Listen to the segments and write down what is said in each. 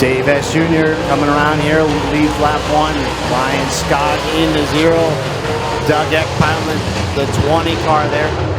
Eriez Jr. coming around here, leads lap 1. Ryan Scott into 0. Doug Eck piloting the 20 car there.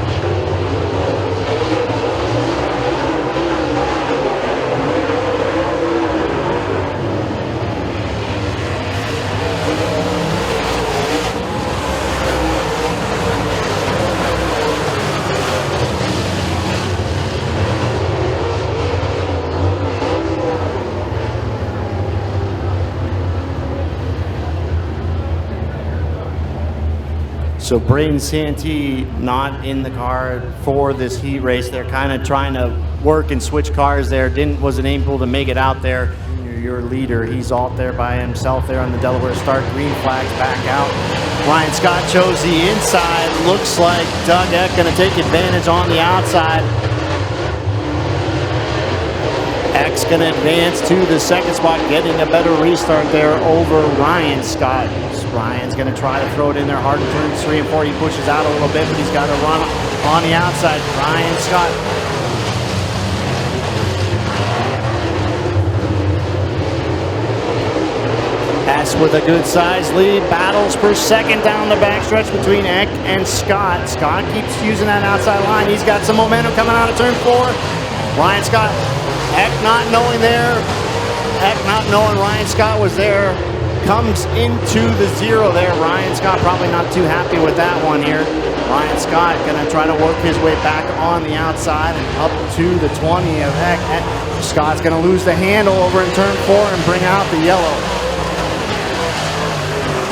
So Braden Santee not in the car for this heat race. They're kind of trying to work and switch cars there. Wasn't able to make it out there. Your leader, he's out there by himself there on the Delaware start. Green flags back out. Ryan Scott chose the inside. Looks like Doug Eck going to take advantage on the outside. Eck's going to advance to the second spot, getting a better restart there over Ryan Scott. Ryan's going to try to throw it in there hard in turns 3 and 4. He pushes out a little bit, but he's got to run on the outside. Ryan Scott. S with a good size lead. Battles for second down the backstretch between Eck and Scott. Scott keeps using that outside line. He's got some momentum coming out of turn 4. Ryan Scott. Eck not knowing there. Eck not knowing Ryan Scott was there. Comes into the 0 there. Ryan Scott probably not too happy with that one here. Ryan Scott going to try to work his way back on the outside and up to the 20 of Eck. Scott's going to lose the handle over in turn 4 and bring out the yellow.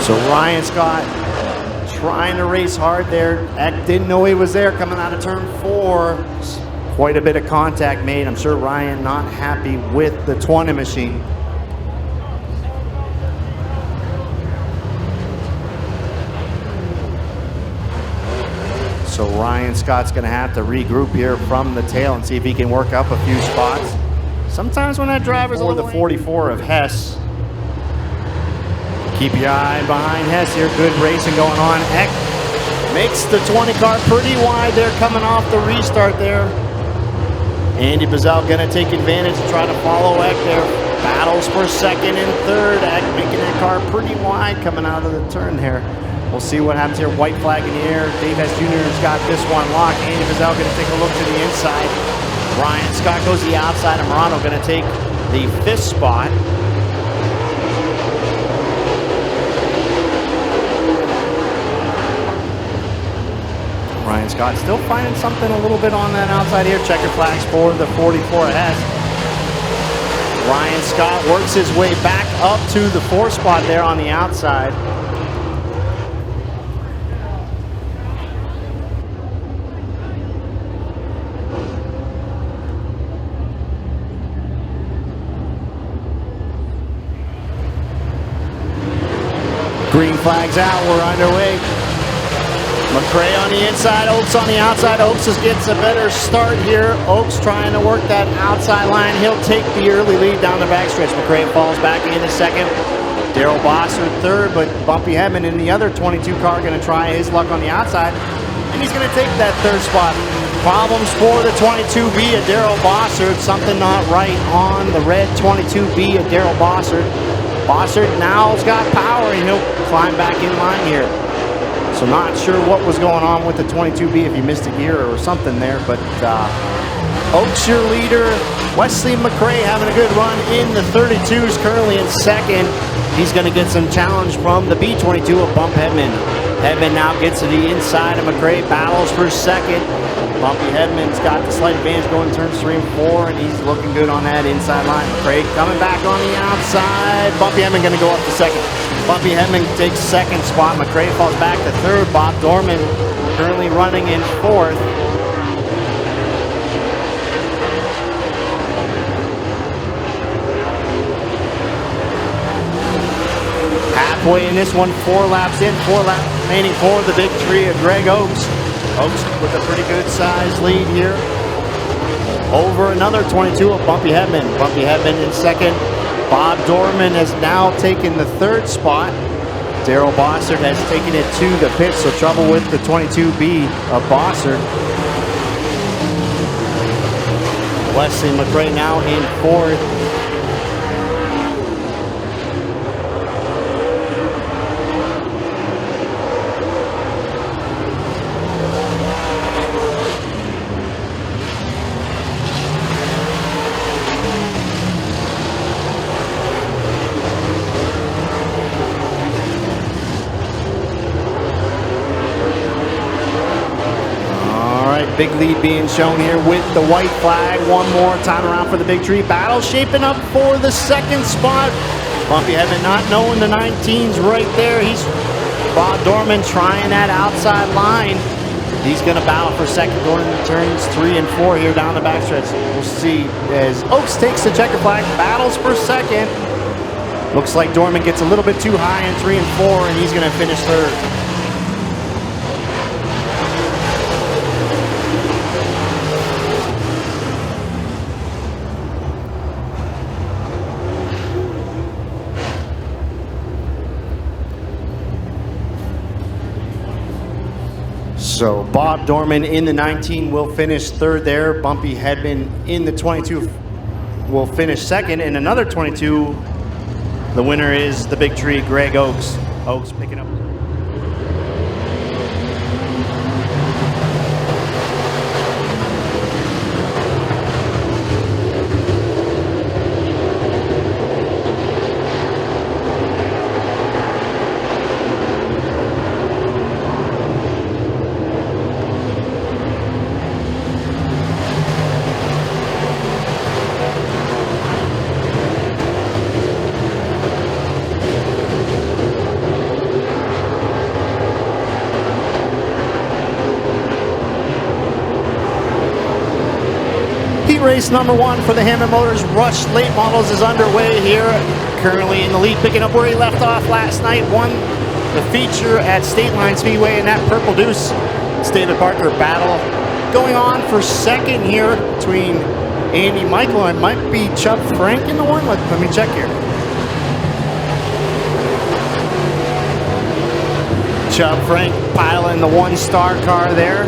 So Ryan Scott trying to race hard there. Eck didn't know he was there coming out of turn 4. Quite a bit of contact made. I'm sure Ryan not happy with the 20 machine. So Ryan Scott's going to have to regroup here from the tail and see if he can work up a few spots. Sometimes when that driver's over the 44 of Hess. Keep your eye behind Hess here. Good racing going on. Eck makes the 20 car pretty wide there coming off the restart there. Andy Bazell going to take advantage and try to follow Eck there. Battles for second and third. Eck making that car pretty wide coming out of the turn here. We'll see what happens here. White flag in the air. Eriez Jr.'s got this one locked. Andy Bazell going to take a look to the inside. Ryan Scott goes to the outside, and Morano going to take the 5th spot. Ryan Scott still finding something a little bit on that outside here. Checker flags for the 44 S. Ryan Scott works his way back up to the 4th spot there on the outside. Green flags out, we're underway. McRae on the inside, Oaks on the outside. Oaks just gets a better start here. Oaks trying to work that outside line. He'll take the early lead down the backstretch. McRae falls back into second. Darrell Bossert third, but Bumpy Hedman in the other 22 car going to try his luck on the outside. And he's going to take that 3rd spot. Problems for the 22B of Darrell Bossert. Something not right on the red 22B of Darrell Bossert. Bossert now's got power and he'll climb back in line here. So not sure what was going on with the 22B, if he missed a gear or something there, but Oaks your leader. Wesley McRae having a good run in the 32s, currently in second. He's going to get some challenge from the B22 of Bump Hedman. Hedman now gets to the inside of McRae, battles for second. Bumpy Hedman's got the slight advantage going turns 3 and 4, and he's looking good on that inside line. McRae coming back on the outside. Bumpy Hedman going to go up to second. Bumpy Hedman takes 2nd spot. McRae falls back to 3rd. Bob Dorman currently running in 4th. Halfway in this one, 4 laps in, 4 laps remaining for the victory of Greg Oaks. Oaks with a pretty good size lead here over another 22 of Bumpy Hedman. Bumpy Hedman in second. Bob Dorman has now taken the 3rd spot. Darrell Bossert has taken it to the pit, so trouble with the 22B of Bossert. Wesley McRae now in fourth. Big lead being shown here with the white flag. One more time around for the big tree. Battle shaping up for the second spot. Bumpy Heaven not knowing the 19's right there. He's Bob Dorman trying that outside line. He's going to battle for second going into turns 3 and 4 here down the backstretch. We'll see as Oaks takes the checker flag, battles for second. Looks like Dorman gets a little bit too high in 3 and 4, and he's going to finish third. So Bob Dorman in the 19 will finish third there. Bumpy Hedman in the 22 will finish second. And another 22, the winner is the big tree, Greg Oaks. Oaks picking up. Race number 1 for the Hammond Motors Rush Late Models is underway here. Currently in the lead, picking up where he left off last night. Won the feature at State Line Speedway in that Purple Deuce. It's David Parker battle going on for second here between Andy Michael and might be Chubb Frank in the one. Let me check here. Chubb Frank piloting the 1-star car there.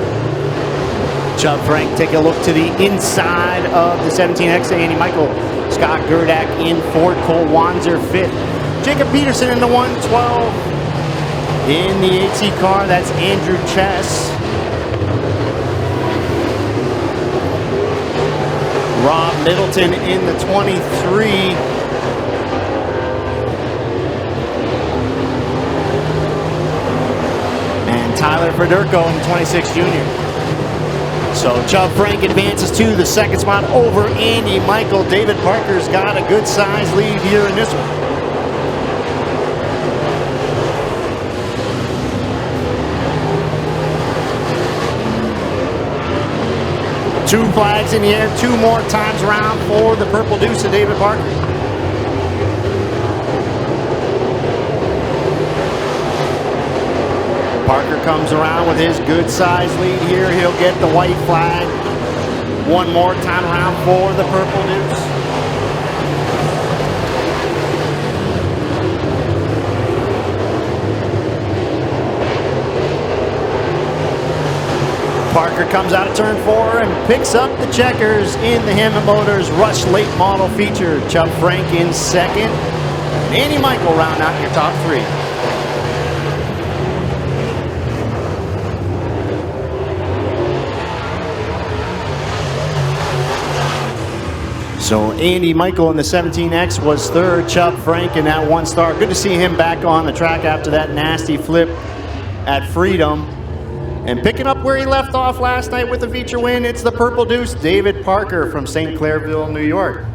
Chubb Frank take a look to the inside of the 17X to Andy Michael. Scott Gerdak in fourth, Cole Wanzer fifth. Jacob Peterson in the 112. In the AT car, that's Andrew Chess. Rob Middleton in the 23. And Tyler Federico in the 26 junior. So Chubb Frank advances to the second spot over Andy Michael. David Parker's got a good size lead here in this one. Two flags in the air, 2 more times around for the Purple Deuce of David Parker. Parker comes around with his good size lead here. He'll get the white flag. One more time around for the Purple Deuce. Parker comes out of turn 4 and picks up the checkers in the Hammond Motors Rush Late Model feature. Chubb Frank in second. And Andy Michael round out your top 3. So Andy Michael in the 17X was third. Chubb Frank in that 1-star. Good to see him back on the track after that nasty flip at Freedom. And picking up where he left off last night with the feature win, it's the Purple Deuce, David Parker from St. Clairville, New York.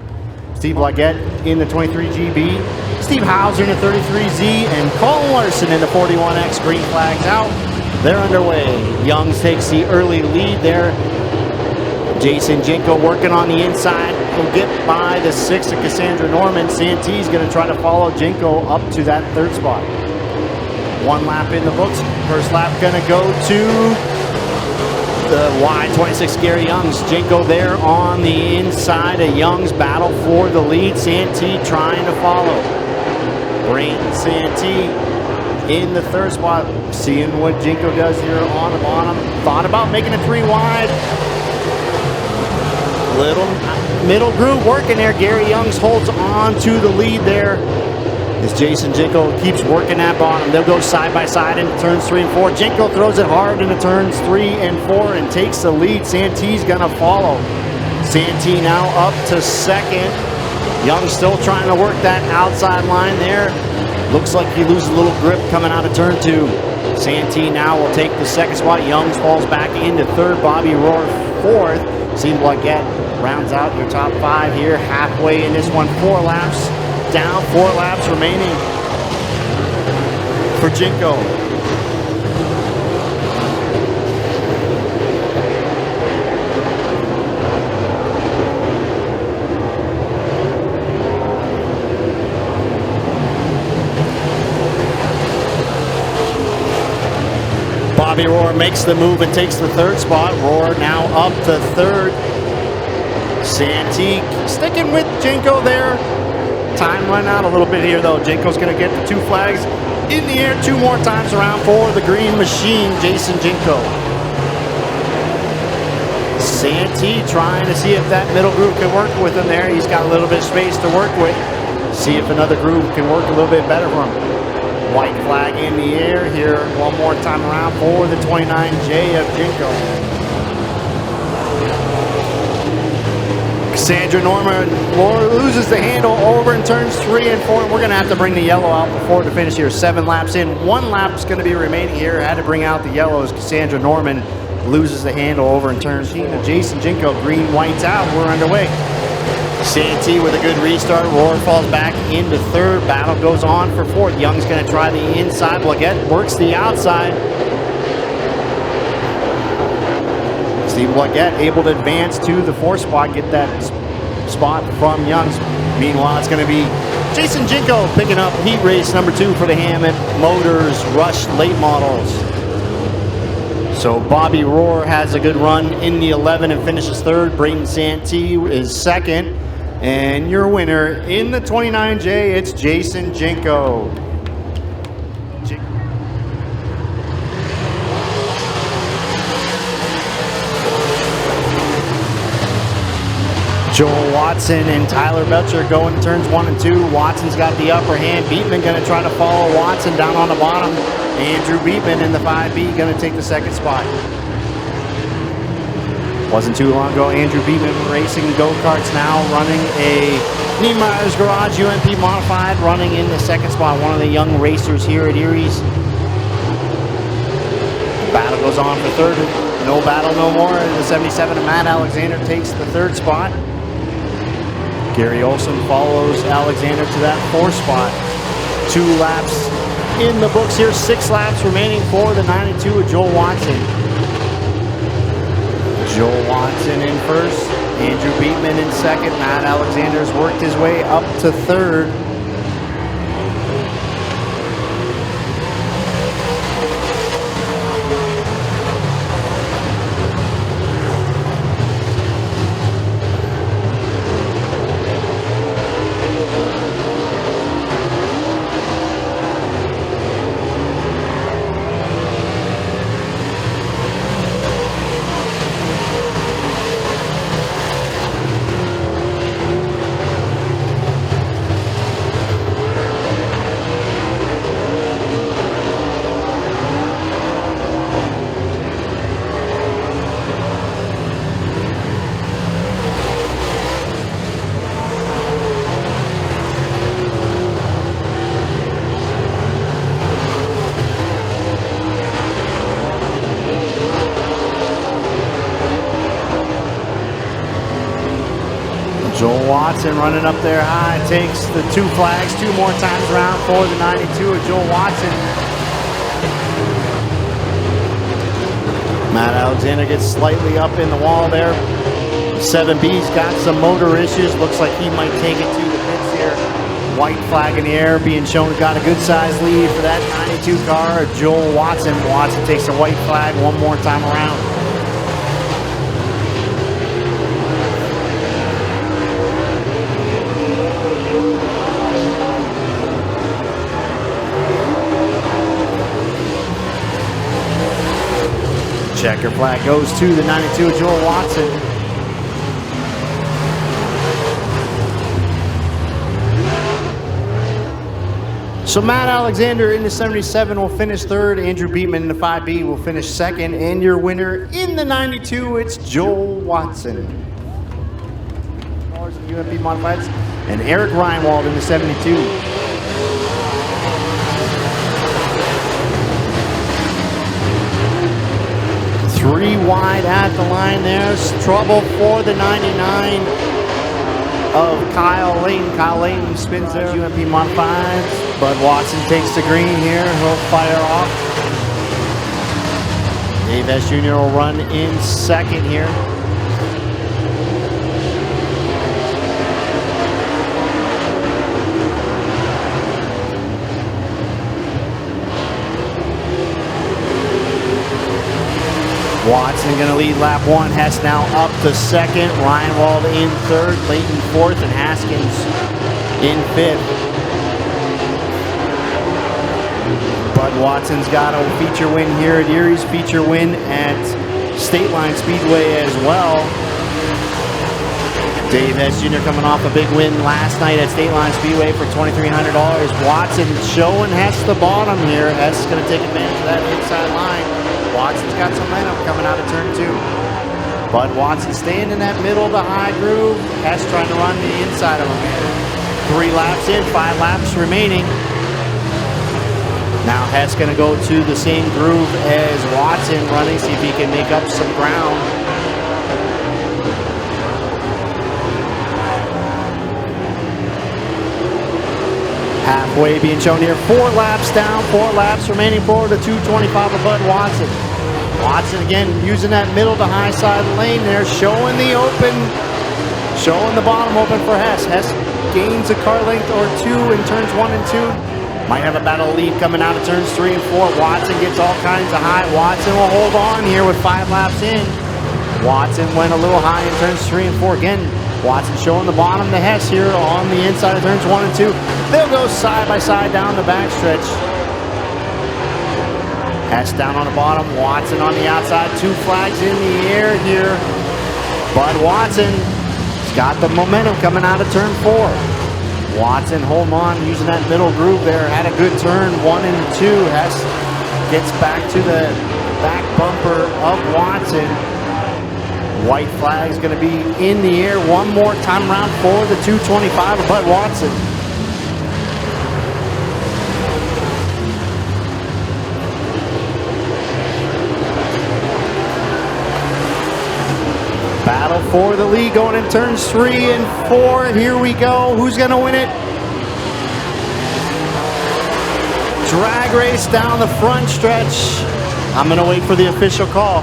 Steve Laguette in the 23 GB. Steve Hauser in the 33Z. And Colin Larson in the 41X. Green flags out. They're underway. Youngs takes the early lead there. Jason Jinko working on the inside. He'll get by the 6 of Cassandra Norman. Santee's going to try to follow Jinko up to that 3rd spot. 1 lap in the books. First lap going to go to the Y26 Gary Youngs. Jinko there on the inside of Youngs. Battle for the lead. Santee trying to follow. Brayton Santee in the 3rd spot. Seeing what Jinko does here on the bottom. Thought about making it 3 wide. Little middle groove working there. Gary Youngs holds on to the lead there as Jason Jinko keeps working that bottom. They'll go side by side into turns 3 and 4. Jinko throws it hard into turns 3 and 4 and takes the lead. Santee's gonna follow. Santee now up to second. Young still trying to work that outside line there. Looks like he loses a little grip coming out of turn 2. Santee now will take the second spot. Youngs falls back into third. Bobby Rohr fourth. Steve Blaguette rounds out your top 5 here. Halfway in this one, 4 laps down, 4 laps remaining for Jinko. Bobby Rohr makes the move and takes the third spot. Rohr now up to third. Santee sticking with Jinko there. Time run out a little bit here though. Jinko's gonna get the 2 flags in the air 2 more times around for the green machine, Jason Jinko. Santee trying to see if that middle groove can work with him there. He's got a little bit of space to work with. See if another groove can work a little bit better for him. White flag in the air here one more time around for the 29J of Jinko. Cassandra Norman loses the handle over in turns 3 and 4. We're going to have to bring the yellow out before the finish here. 7 laps in. 1 lap is going to be remaining here. Had to bring out the yellow as Cassandra Norman loses the handle over in turns 4. Jason Jinko, green, whites out. We're underway. Santee with a good restart. Rohr falls back into third. Battle goes on for fourth. Young's going to try the inside. Blaguette works the outside. Steve Blaguette able to advance to the 4th spot, get that spot from Youngs. Meanwhile, it's going to be Jason Jinko picking up heat race number 2 for the Hammett Motors Rush Late Models. So Bobby Rohr has a good run in the 11 and finishes third. Braden Santee is second. And your winner in the 29J, it's Jason Jinko. Joel Watson and Tyler Belcher going turns 1 and 2. Watson's got the upper hand. Beatman going to try to follow Watson down on the bottom. Andrew Beatman in the 5B going to take the second spot. Wasn't too long ago, Andrew Beatman racing go-karts now, running a Niemeyer's Garage UMP Modified, running in the second spot. One of the young racers here at Erie's. Battle goes on for third. No battle no more. The 77 of Matt Alexander takes the third spot. Gary Olson follows Alexander to that 4th spot. 2 laps in the books here. 6 laps remaining for the 92 of Joel Watson. Joel Watson in first, Andrew Beatman in second. Matt Alexander's worked his way up to third. Joel Watson running up there high, takes the 2 flags 2 more times around for the 92 of Joel Watson. Matt Alexander gets slightly up in the wall there. 7B's got some motor issues. Looks like he might take it to the pits here. White flag in the air being shown. Got a good size lead for that 92 car. Joel Watson. Watson takes a white flag 1 more time around. Checker flag goes to the 92 of Joel Watson. So Matt Alexander in the 77 will finish third. Andrew Beatman in the 5B will finish second. And your winner in the 92, it's Joel Watson. UMP Modifieds. And Eric Reinwald in the 72. 3 wide at the line. There's trouble for the 99 of Kyle Layton. Kyle Layton spins there. UMP Modifieds. Bud Watson takes the green here. He'll fire off. Dave S. Jr. will run in second here. Watson going to lead lap 1. Hess now up to second. Reinwald in third. Layton fourth. And Haskins in fifth. Bud Watson's got a feature win here at Erie's, feature win at State Line Speedway as well. Dave S. Jr. coming off a big win last night at State Line Speedway for $2,300. Watson showing Hess the bottom here. Hess is going to take advantage of that inside line. Watson's got some momentum coming out of turn 2. Bud Watson staying in that middle to high groove. Hess trying to run the inside of him here. 3 laps in, 5 laps remaining. Now Hess going to go to the same groove as Watson running, see if he can make up some ground. Halfway being shown here. 4 laps down, 4 laps remaining for the 225 of Bud Watson. Watson again using that middle to high side lane there, showing the open, showing the bottom open for Hess. Hess gains a car length or 2 in turns 1 and 2. Might have a battle lead coming out of turns 3 and 4. Watson gets all kinds of high. Watson will hold on here with 5 laps in. Watson went a little high in turns 3 and 4. Again, Watson showing the bottom to Hess here on the inside of turns 1 and 2. They'll go side by side down the backstretch. Hess down on the bottom, Watson on the outside. 2 flags in the air here. Bud Watson's got the momentum coming out of turn 4. Watson holding on, using that middle groove there. Had a good turn, 1 and 2. Hess gets back to the back bumper of Watson. White flag is going to be in the air one more time around for the 225 of Bud Watson. Battle for the lead going in turns 3 and 4. Here we go. Who's going to win it? Drag race down the front stretch. I'm going to wait for the official call.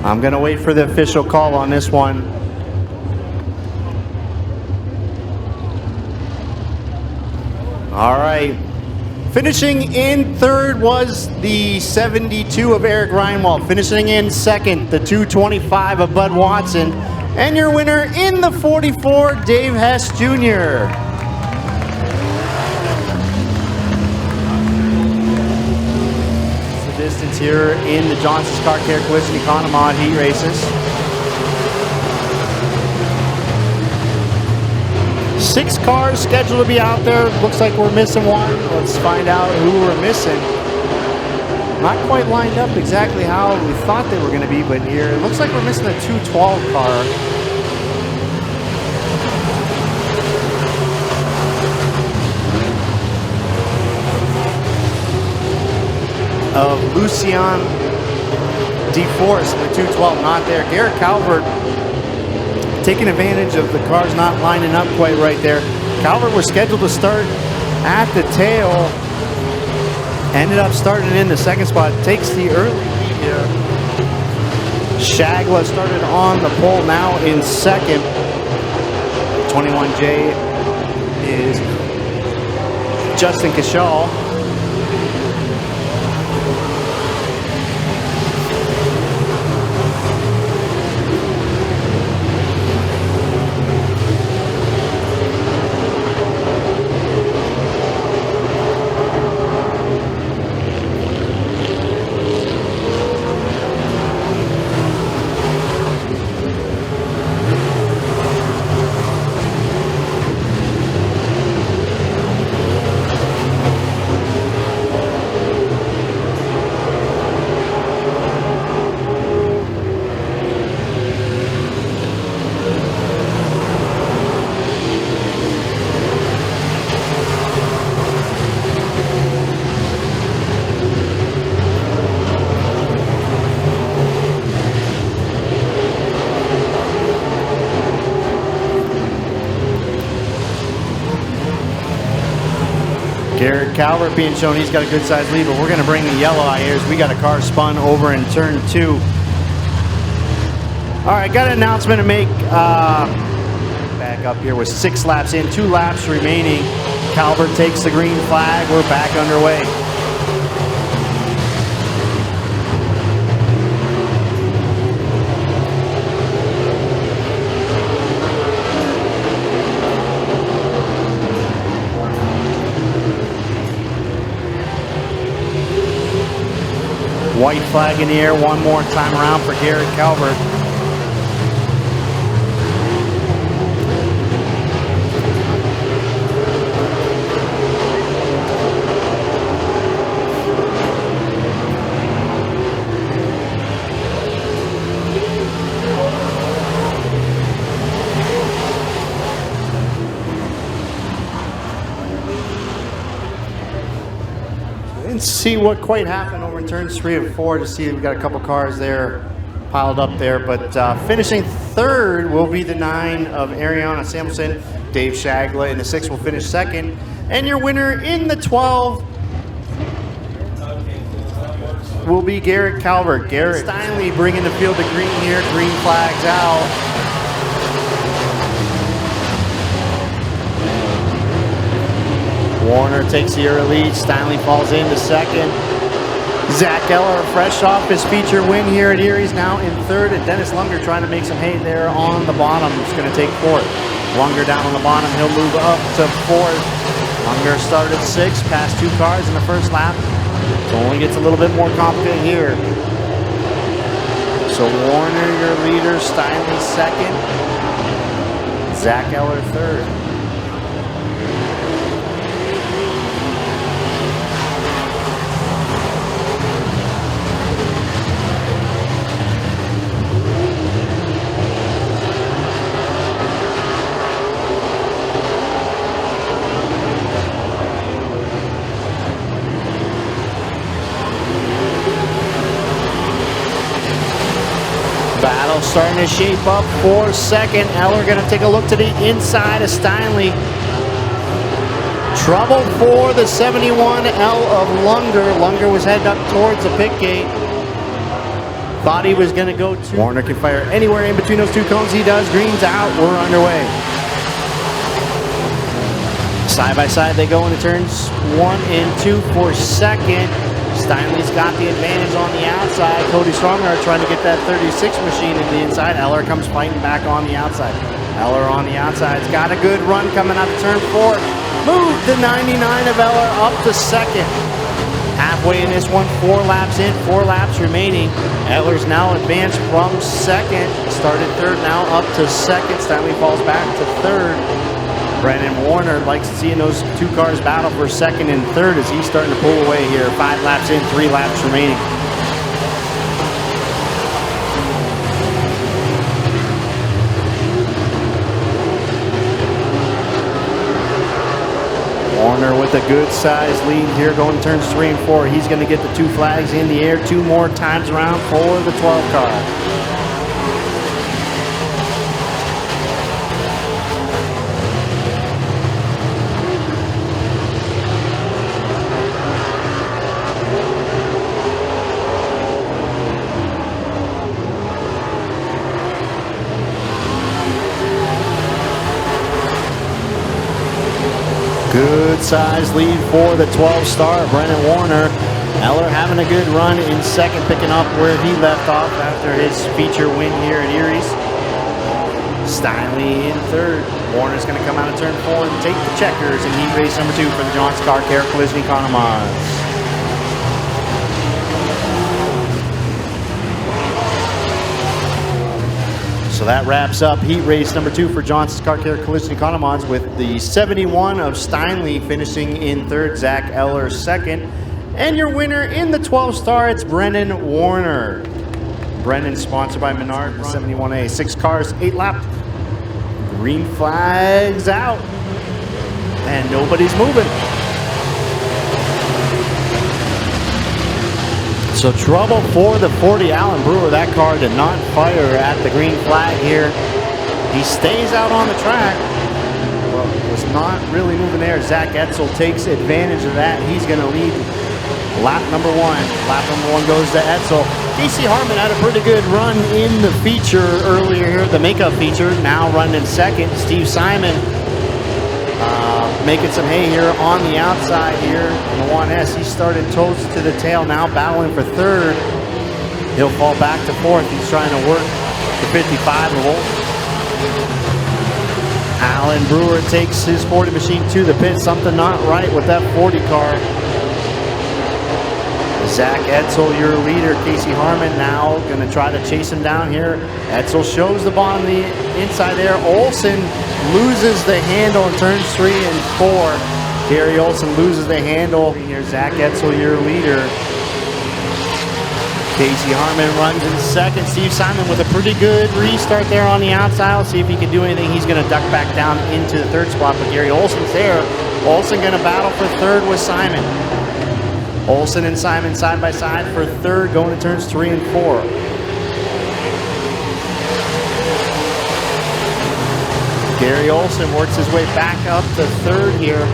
I'm going to wait for the official call on this one. All right. Finishing in third was the 72 of Eric Reinwald. Finishing in second, the 225 of Bud Watson. And your winner in the 44, Dave Hess Jr. It's the distance here in the Johnson's Car Care Collision Economod heat races. 6 cars scheduled to be out there. Looks like we're missing one. Let's find out who we're missing. Not quite lined up exactly how we thought they were going to be, but here it looks like we're missing a 212 car. Of Lucian DeForest, the 212 not there. Garrett Calvert taking advantage of the cars not lining up quite right there. Calvert was scheduled to start at the tail. Ended up starting in the second spot. Takes the early lead here. Shagla started on the pole, now in second. 21J is Justin Cashall. Garrett Calvert being shown, he's got a good sized lead, but we're going to bring the yellow out here as we got a car spun over in turn 2. All right, got an announcement to make. Back up here with 6 laps in, 2 laps remaining. Calvert takes the green flag. We're back underway. White flag in the air one more time around for Garrett Calvert. Didn't see what quite happened over in turns 3 and 4 to see we've got a couple cars there piled up there, but finishing third will be the 9 of Ariana Samuelson. Dave Shagla in the 6 will finish second, and your winner in the 12 will be Garrett Calvert. Garrett Steinley bringing the field to green here. Green flags out. Warner takes the early lead. Steinley falls into second. Zach Eller, fresh off his feature win here at Erie's, now in third. And Dennis Lunger trying to make some hay there on the bottom. He's going to take fourth. Lunger down on the bottom. He'll move up to fourth. Lunger started 6, passed 2 cars in the first lap. It only gets a little bit more complicated here. So Warner, your leader. Steinley second. Zach Eller third. Battle starting to shape up for second. Eller going to take a look to the inside of Steinley. Trouble for the 71L of Lunger. Lunger was heading up towards the pit gate. Thought he was going to go to. Warner can fire anywhere in between those 2 cones. He does. Green's out. We're underway. Side by side they go into turns 1 and 2 for second. Steinley's got the advantage on the outside. Cody Strongheart trying to get that 36 machine in the inside. Eller comes fighting back on the outside. Eller on the outside. He's got a good run coming out to turn 4. Moved the 99 of Eller up to second. Halfway in this one, 4 laps in, 4 laps remaining. Eller's now advanced from second. Started third, now up to second. Steinley falls back to third. Brendan Warner likes seeing those 2 cars battle for second and third as he's starting to pull away here. 5 laps in, 3 laps remaining. Warner with a good size lead here going turns 3 and 4. He's going to get the 2 flags in the air 2 more times around for the 12 car. Good size lead for the 12 star, Brennan Warner. Eller having a good run in second, picking up where he left off after his feature win here at Erie's. Steinley in third. Warner's going to come out of turn 4 and take the checkers in heat race number 2 for the Johnson's Car Care Collision Economos. So that wraps up heat race number 2 for Johnson's Car Care Collision Economons, with the 71 of Steinley finishing in third, Zach Eller second. And your winner in the 12 star, it's Brendan Warner. Brendan sponsored by Menard, 71A. 6 cars, 8 lap. Green flags out. And nobody's moving. So trouble for the 40 Allen Brewer. That car did not fire at the green flag here. He stays out on the track. Well, was not really moving there. Zach Etzel takes advantage of that. He's going to lead lap number 1. Lap number 1 goes to Etzel. Casey Harmon had a pretty good run in the feature earlier here, the makeup feature. Now running in second. Steve Simon making some hay here on the outside here in the 1S. He started toes to the tail, now battling for third. He'll fall back to fourth. He's trying to work the 55 of Wolf. Alan Brewer takes his 40 machine to the pit. Something not right with that 40 car. Zach Etzel, your leader. Casey Harmon now going to try to chase him down here. Etzel shows the bottom of the inside there. Olson loses the handle in turns 3 and 4. Gary Olson loses the handle. Here's Zach Etzel, your leader. Casey Harmon runs in second. Steve Simon with a pretty good restart there on the outside. Let's see if he can do anything. He's going to duck back down into the third spot, but Gary Olson's there. Olson going to battle for third with Simon. Olson and Simon side by side for third, going to turns 3 and 4. Gary Olson works his way back up to third here.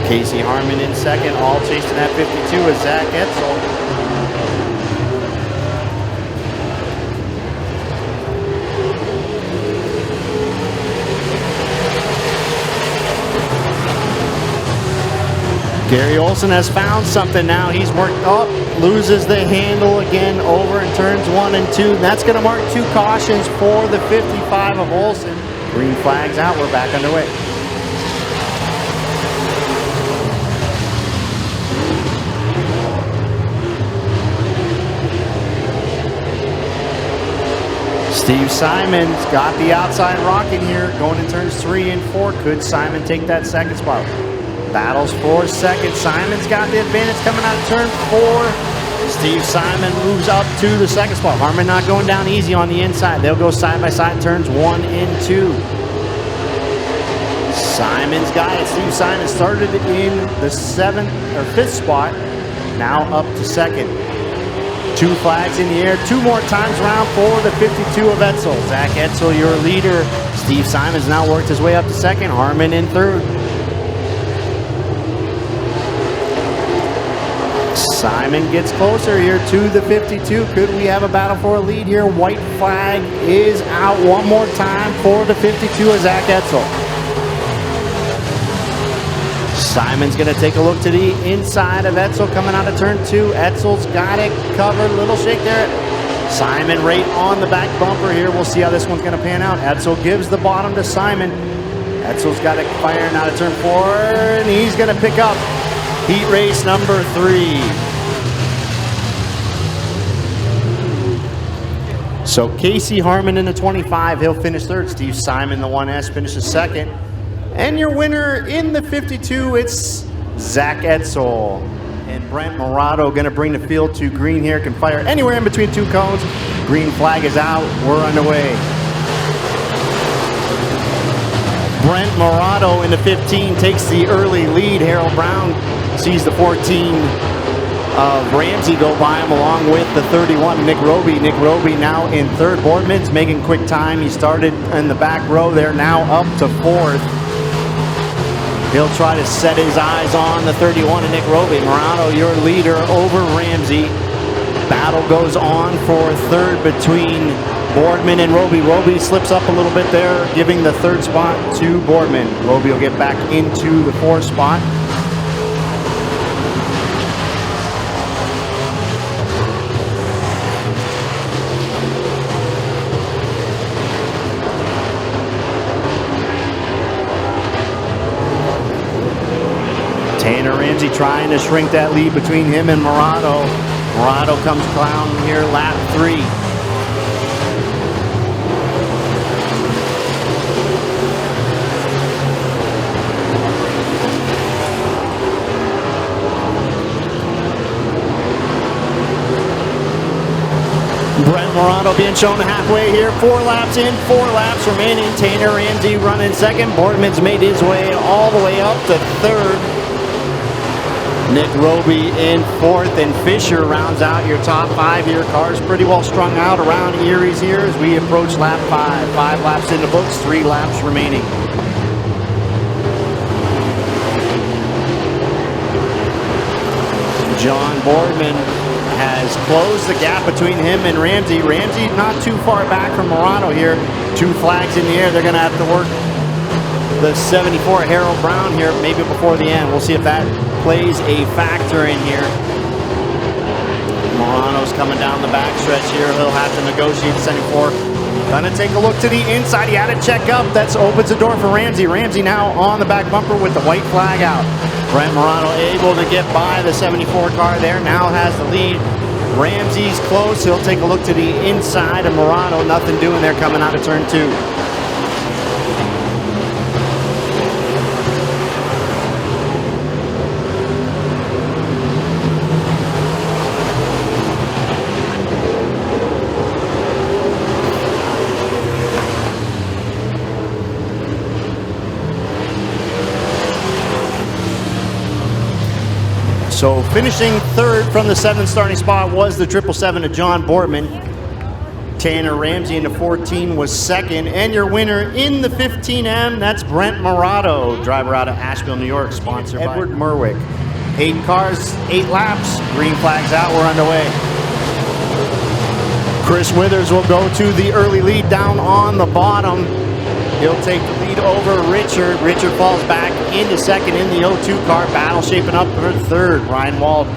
Casey Harmon in second, all chasing that 52 with Zach Etzel. Gary Olson has found something now. He's worked up, loses the handle again over in turns 1 and 2. And that's going to mark 2 cautions for the 55 of Olson. Green flags out, we're back underway. Steve Simon's got the outside rocket here, going in turns 3 and 4. Could Simon take that second spot? Battles for second. Simon's got the advantage coming out of turn 4. Steve Simon moves up to the second spot. Harmon not going down easy on the inside. They'll go side by side turns 1 and 2. Simon's got it. Steve Simon started in the 5th spot. Now up to second. 2 flags in the air. 2 more times around for the 52 of Etzel. Zach Etzel, your leader. Steve Simon's now worked his way up to second. Harmon in third. Simon gets closer here to the 52. Could we have a battle for a lead here? White flag is out one more time for the 52 of Zach Etzel. Simon's going to take a look to the inside of Etzel coming out of turn 2. Etzel's got it covered. Little shake there. Simon right on the back bumper here. We'll see how this one's going to pan out. Etzel gives the bottom to Simon. Etzel's got it firing out of turn 4, and he's going to pick up heat race number 3. So Casey Harmon in the 25, he'll finish third. Steve Simon, the 1S, finishes second. And your winner in the 52, it's Zach Etzel. And Brent Morado going to bring the field to green here. Can fire anywhere in between 2 cones. Green flag is out. We're underway. Brent Morado in the 15 takes the early lead. Harold Brown sees the 14 of Ramsey go by him along with the 31, Nick Roby. Nick Roby now in third. Boardman's making quick time. He started in the back row there, now up to fourth. He'll try to set his eyes on the 31 of Nick Roby. Morano, your leader over Ramsey. Battle goes on for third between Boardman and Roby. Roby slips up a little bit there, giving the third spot to Boardman. Roby will get back into the 4th spot. Tanner Ramsey trying to shrink that lead between him and Morado. Morado comes down here lap 3. Brent Morado being shown halfway here. 4 laps in, 4 laps remaining. Tanner Ramsey running second. Boardman's made his way all the way up to third. Nick Roby in 4th, and Fisher rounds out your top 5 here. Cars pretty well strung out around Erie's here as we approach lap 5. 5 laps in the books, 3 laps remaining. John Boardman has closed the gap between him and Ramsey. Ramsey not too far back from Morano here. 2 flags in the air. They're going to have to work the 74 Harold Brown here maybe before the end. We'll see if that plays a factor in here. Morano's coming down the backstretch here. He'll have to negotiate the 74. Gonna take a look to the inside. He had to check up. That opens the door for Ramsey. Ramsey now on the back bumper with the white flag out. Brent Morano able to get by the 74 car there. Now has the lead. Ramsey's close. He'll take a look to the inside of Morano. Nothing doing there coming out of turn 2. So finishing third from the 7th starting spot was the 777 of John Boardman. Tanner Ramsey in the 14 was second. And your winner in the 15M, that's Brent Morano, driver out of Asheville, New York, sponsored by Edward Merwick. 8 cars, 8 laps, green flags out, we're underway. Chris Withers will go to the early lead down on the bottom. He'll take the lead over Richard. Richard falls back into second in the 02 car. Battle shaping up for third. Ryan Wald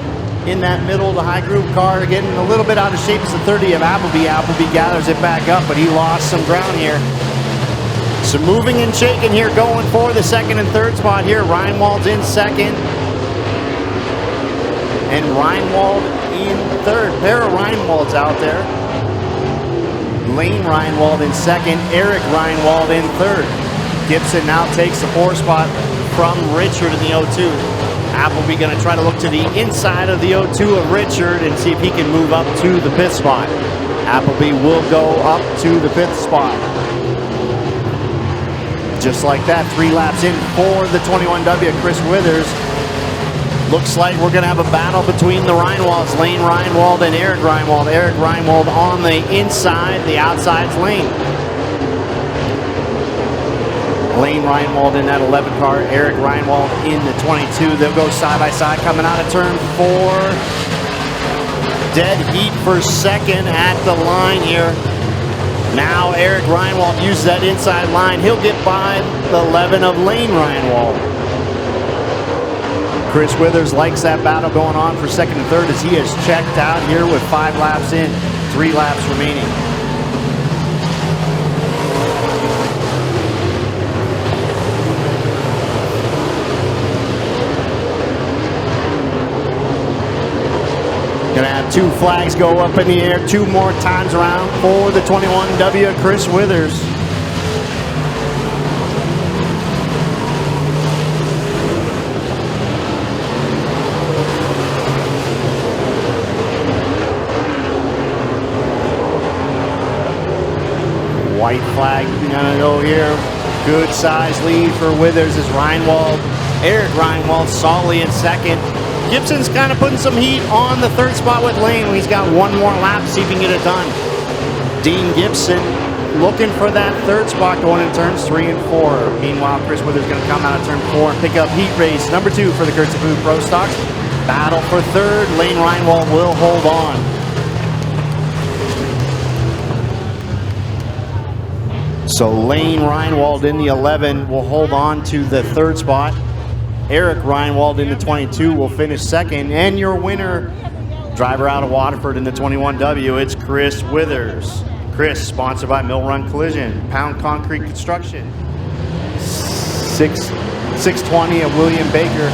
in that middle of the high group car, getting a little bit out of shape. It's the 30 of Appleby. Appleby gathers it back up, but he lost some ground here. So moving and shaking here, going for the second and third spot here. Ryan Wald's in second. And Ryan Wald in third. Pair of Ryan Walds out there. Lane Reinwald in second, Eric Reinwald in third. Gibson now takes the 4 spot from Richard in the 02. Appleby going to try to look to the inside of the 02 of Richard and see if he can move up to the 5th spot. Appleby will go up to the 5th spot. Just like that, 3 laps in for the 21W, Chris Withers. Looks like we're going to have a battle between the Reinwalds, Lane Reinwald and Eric Reinwald. Eric Reinwald on the inside, the outside's Lane. Lane Reinwald in that 11 car, Eric Reinwald in the 22. They'll go side by side coming out of turn 4. Dead heat for second at the line here. Now Eric Reinwald uses that inside line. He'll get by the 11 of Lane Reinwald. Chris Withers likes that battle going on for second and third as he has checked out here with 5 laps in, 3 laps remaining. Gonna have 2 flags go up in the air 2 more times around for the 21W, Chris Withers. White flag gonna go here. Good size lead for Withers as Reinwald. Eric Reinwald solidly in second. Gibson's kind of putting some heat on the 3rd spot with Lane. He's got 1 more lap to see if he can get it done. Dean Gibson looking for that 3rd spot going in turns 3 and 4. Meanwhile, Chris Withers going to come out of turn 4 and pick up heat race number 2 for the Courtesy Food Pro Stocks. Battle for 3rd. Lane Reinwald will hold on. So Lane Reinwald in the 11 will hold on to the 3rd spot. Eric Reinwald in the 22 will finish second. And your winner, driver out of Waterford in the 21W, it's Chris Withers. Chris, sponsored by Mill Run Collision, Pound Concrete Construction, 620 of William Baker.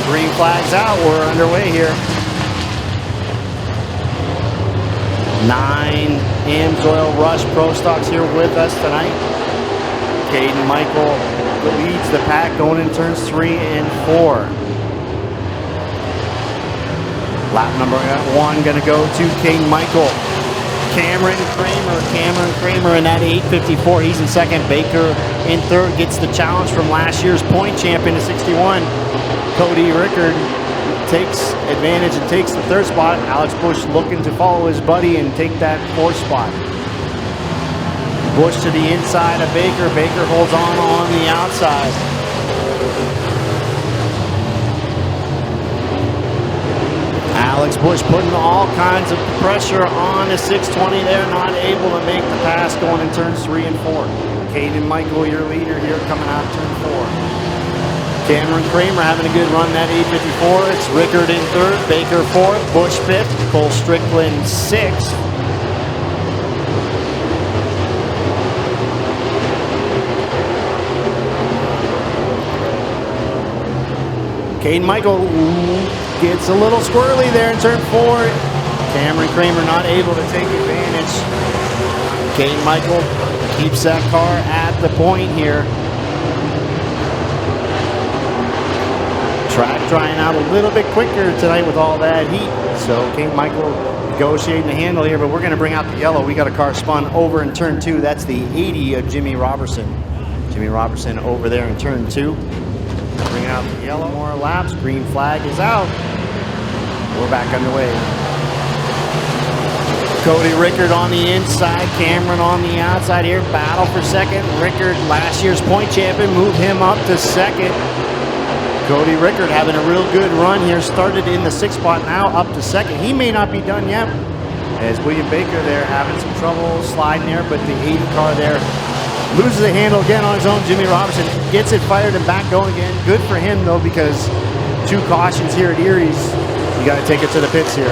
Green flags out, we're underway here. 9 Amsoil Rush Pro Stocks here with us tonight. Caden Michael leads the pack going in turns 3 and 4. Lap number 1 going to go to Caden Michael. Cameron Kramer in that 854. He's in second. Baker in third. Gets the challenge from last year's point champion to 61. Cody Rickard takes advantage and takes the 3rd spot. Alex Bush looking to follow his buddy and take that 4th spot. Bush to the inside of Baker. Baker holds on the outside. Alex Bush putting all kinds of pressure on the 620 there, not able to make the pass going in turns 3 and 4. Caden Michael, your leader here, coming out of turn 4. Cameron Kramer having a good run that 854. It's Rickard in 3rd, Baker 4th, Bush 5th, Cole Strickland 6th. Caden Michael gets a little squirrely there in turn 4. Cameron Kramer not able to take advantage. Caden Michael keeps that car at the point here. Track drying out a little bit quicker tonight with all that heat. So Caden Michael negotiating the handle here, but we're going to bring out the yellow. We got a car spun over in turn 2. That's the 80 of Jimmy Robertson. Jimmy Robertson over there in turn 2. Bring out the yellow. More laps. Green flag is out. We're back underway. Cody Rickard on the inside. Cameron on the outside here. Battle for second. Rickard, last year's point champion, moved him up to second. Cody Rickard having a real good run here. Started in the 6th spot, now up to second. He may not be done yet, as William Baker there having some trouble sliding there, but the 80 car there loses the handle again on his own. Jimmy Robertson gets it fired and back going again. Good for him, though, because 2 cautions here at Erie's. You got to take it to the pits here.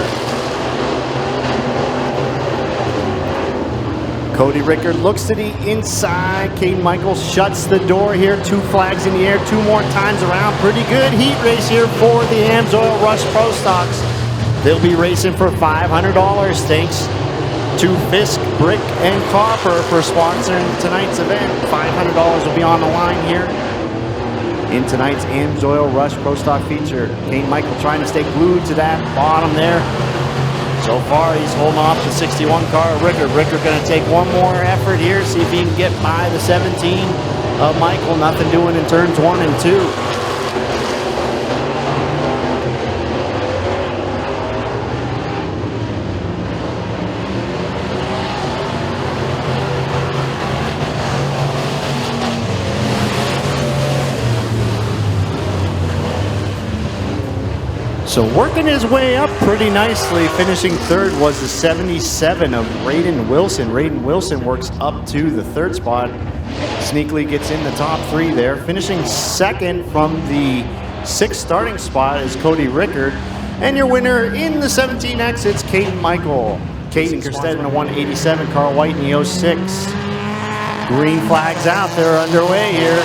Cody Rickard looks to the inside. Caden Michael shuts the door here. 2 flags in the air, 2 more times around. Pretty good heat race here for the Amsoil Rush Pro Stocks. They'll be racing for $500 thanks to Fisk, Brick, and Copper for sponsoring tonight's event. $500 will be on the line here in tonight's Amsoil Rush Pro Stock feature. Caden Michael trying to stay glued to that bottom there. So far, he's holding off the 61 car. Rickard going to take one more effort here, see if he can get by the 17 of Michael. Nothing doing in turns 1 and 2. So working his way up pretty nicely. Finishing 3rd was the 77 of Raiden Wilson. Raiden Wilson works up to the 3rd spot. Sneakily gets in the top 3 there. Finishing 2nd from the 6th starting spot is Cody Rickard. And your winner in the 17X, it's Caden Michael. Caden Kerstead in the 187, Carl White in the 06. Green flags out, they're underway here.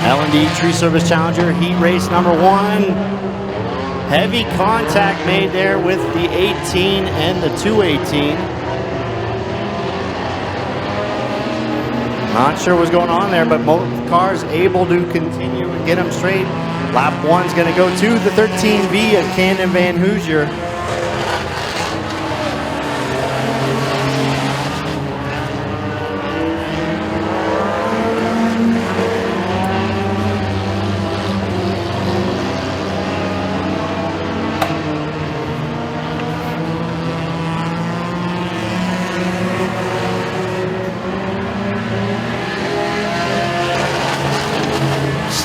L&D Tree Service Challenger heat race number 1. Heavy contact made there with the 18 and the 218. Not sure what's going on there, but both cars able to continue and get them straight. Lap 1's going to go to the 13V of Camden Van Hoosier.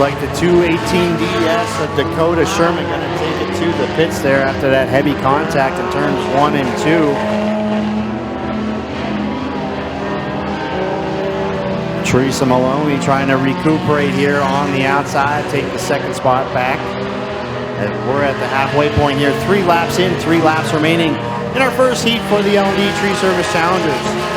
Like the 218DS of Dakota Sherman going to take it to the pits there after that heavy contact in turns 1 and 2. Teresa Maloney trying to recuperate here on the outside, take the 2nd spot back. And we're at the halfway point here. 3 laps in, 3 laps remaining in our first heat for the L&D Tree Service Challengers.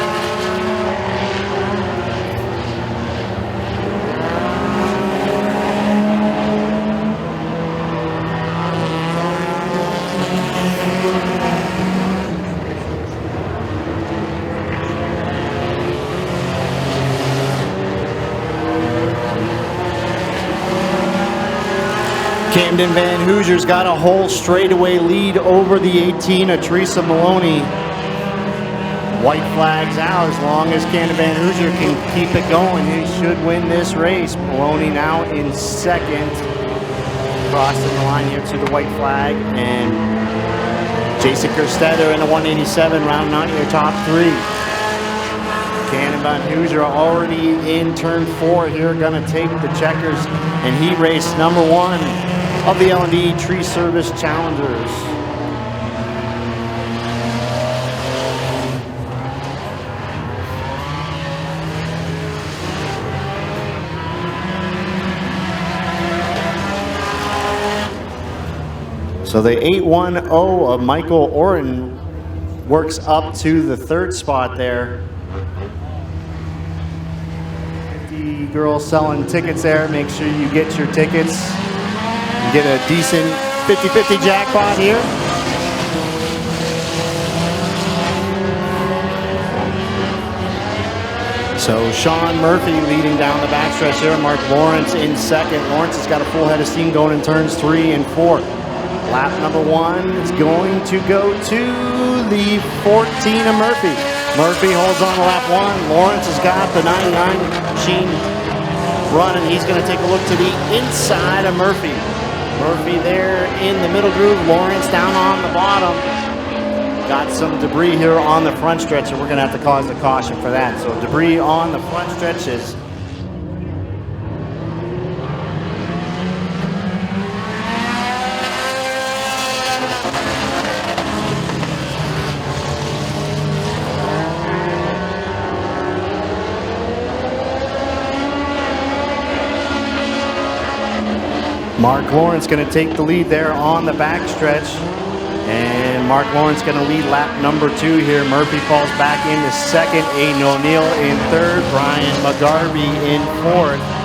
Camden Van Hoosier's got a whole straightaway lead over the 18 of Teresa Maloney. White flags out. As long as Camden Van Hoosier can keep it going, he should win this race. Maloney now in 2nd. Crossing the line here to the white flag. And Jason Kerstetter in the 187 rounding out your top 3. Cannon Van Hoosier already in turn 4 here, gonna take the checkers, and he raced number 1 of the L&D Tree Service Challengers. So the 810 of Michael Oren works up to the 3rd spot there. 50 girls selling tickets there. Make sure you get your tickets. You get a decent 50-50 jackpot here. So Sean Murphy leading down the backstretch here. Mark Lawrence in 2nd. Lawrence has got a full head of steam going in turns 3 and 4. Lap number 1 is going to go to the 14 of Murphy. Murphy holds on to lap 1. Lawrence has got the 99 machine running. He's going to take a look to the inside of Murphy. Murphy there in the middle groove. Lawrence down on the bottom. Got some debris here on the front stretch, and we're going to have to cause a caution for that. So debris on the front stretches. Mark Lawrence going to take the lead there on the backstretch. And Mark Lawrence going to lead lap number 2 here. Murphy falls back into 2nd. Aiden O'Neill in 3rd. Brian McGarvey in 4th.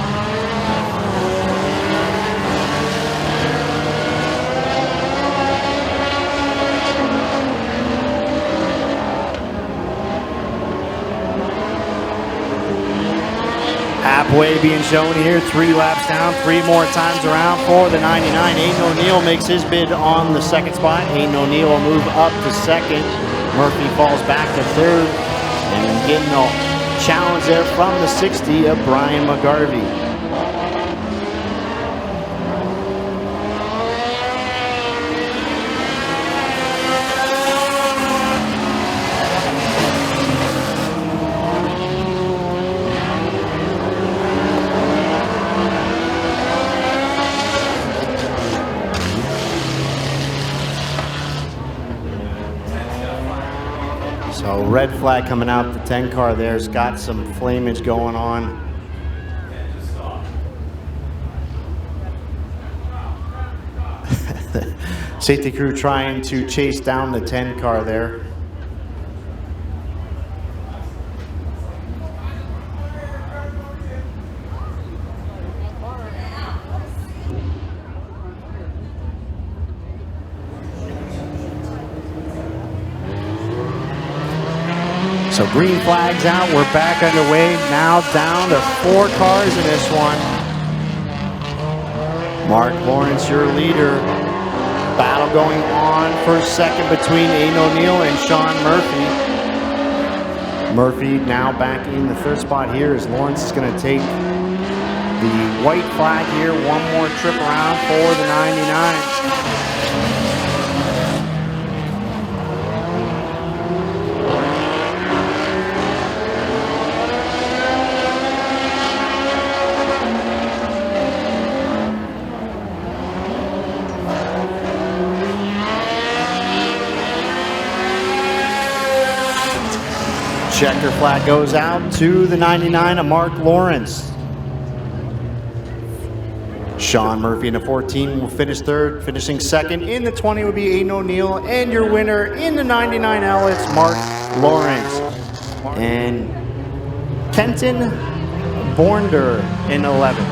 Halfway being shown here, 3 laps down, 3 more times around for the 99. Aiden O'Neill makes his bid on the 2nd spot. Aiden O'Neill will move up to 2nd. Murphy falls back to 3rd. And getting a challenge there from the 60 of Brian McGarvey. So red flag coming out the 10 car there's got some flamage going on. Safety crew trying to chase down the 10 car there. So green flags out, we're back underway, now down to 4 cars in this one. Mark Lawrence, your leader. Battle going on for 2nd between Aiden O'Neill and Sean Murphy. Murphy now back in the 3rd spot here as Lawrence is going to take the white flag here. One more trip around for the 99. Checker flag goes out to the 99 of Mark Lawrence. Sean Murphy in the 14 will finish 3rd. Finishing 2nd in the 20 will be Aiden O'Neill. And your winner in the 99L, it's Mark Lawrence. And Kenton Bornder in 11.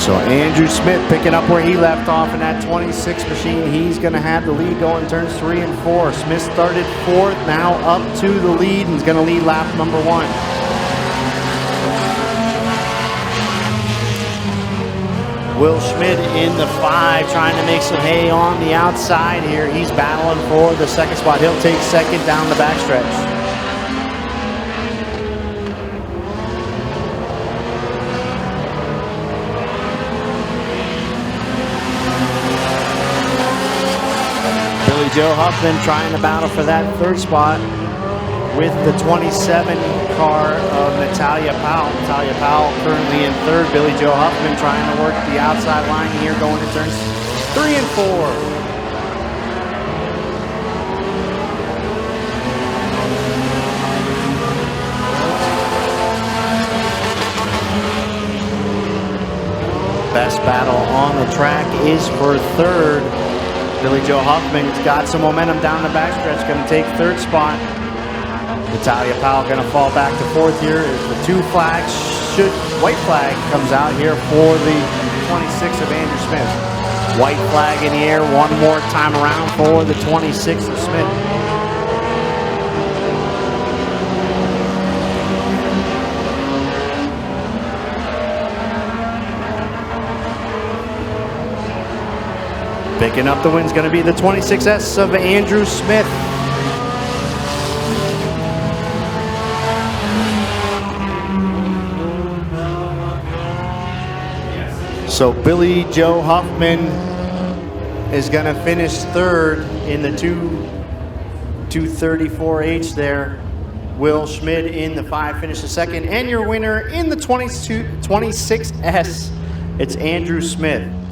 So Andrew Smith picking up where he left off in that 26 machine. He's going to have the lead going turns 3 and 4. Smith started 4th, now up to the lead, and he's going to lead lap number 1. Will Schmidt in the 5, trying to make some hay on the outside here. He's battling for the 2nd spot. He'll take 2nd down the backstretch. Joe Huffman trying to battle for that third spot with the 27 car of Natalia Powell. Natalia Powell currently in third. Billy Joe Huffman trying to work the outside line here going to turns 3 and 4. Best battle on the track is for third. Billy Joe Huffman's got some momentum down the backstretch, going to take third spot. Natalia Powell going to fall back to fourth here as the two flags white flag comes out here for the 26 of Andrew Smith. White flag in the air one more time around for the 26 of Smith. Picking up the win is going to be the 26S of Andrew Smith. So Billy Joe Huffman is going to finish third in the 234H there. Will Schmid in the 5 finishes second. And your winner in the 26S, it's Andrew Smith.